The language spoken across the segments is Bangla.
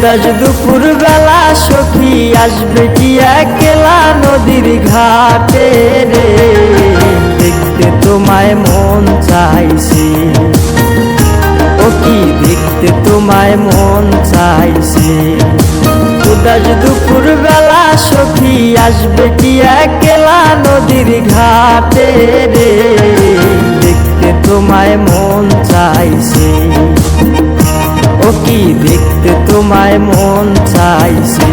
উদাস দুপুর বেলা সখী আসবে কি একলা নদীর ঘাটে রে, দেখতে তোমায় মন চাইছে, ও কি দেখতে তোমায় মন চাইছে। উদাস দুপুর বেলা সখী আসবে কি একলা নদীর ঘাটে রে, দেখতে তোমায় মন চাইছে, ও কি দেখতে তোমায় মন চাইছে।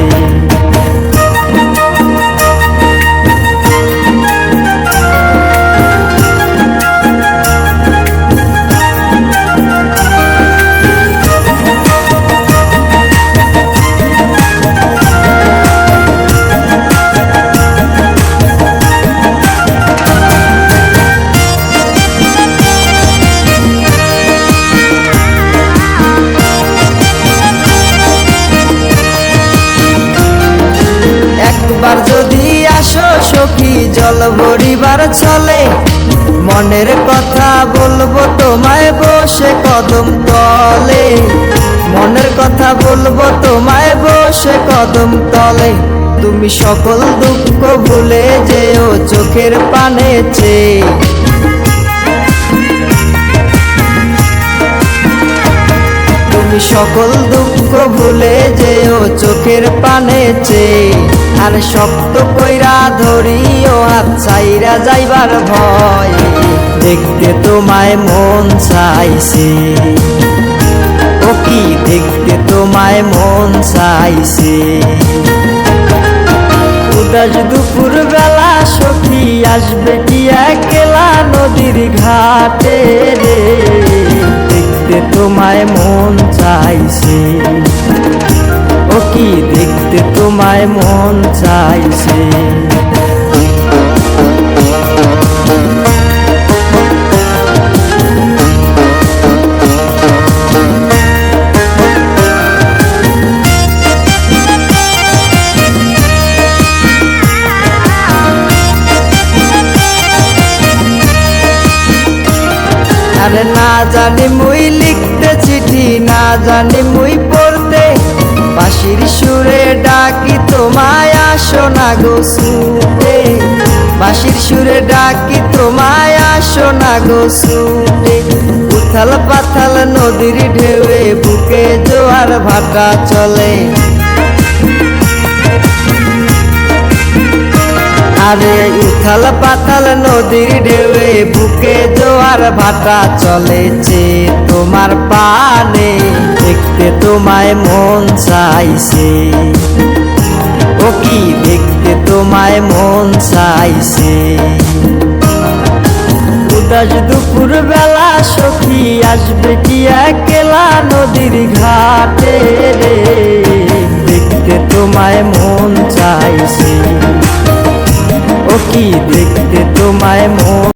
একবার যদি আসো সখী জল ভরিবার চলে, মনের কথা বলবো তোমায় বসে কদম তলে, মনের কথা বলবো তোমায় বসে কদম তলে। তুমি সকল দুঃখ ভুলে যেও চোখের পানে চেয়ে, তুমি সকল দুঃখ ভুলে যেও চোখের পানে চেয়ে। আর শক্ত কইরা ধরিও হাত ছাইরা যাইবার ভয়, দেখতে তোমায় মন চাইছে, ও কি দেখতে তোমায় মন চাইছে। উদাস দুপুর বেলা সখী আসবে কি একলা নদীর ঘাটে রে, দেখতে তোমায় মন চাইছে, ও কি দেখতে তোমায় মন চাইছে। আরে না জানি মুই লিখতে চিঠি, না জানি মুই পড়তে, বাঁশির সুরে ডাকি তোমায় আসো না গো ছুটে, বাঁশির সুরে ডাকি তোমায় আসো না গো ছুটে। উথাল পাথাল নদীর ঢেউয়ে বুকে জোয়ার ভাটা চলে, আরে উথাল পাথাল নদীর ঢেউয়ে বুকে জোয়ার ভাটা চলেছে তোমার পানে, দেখতে তোমায় মন চাইছে, ও কি দেখতে তোমায় মন চাইছে। উদাস দুপুর বেলা সখী আসবে কি একলা নদীর ঘাটে রে, দেখতে তোমায় মন চাইছে, ও কি দেখতে তোমায় মন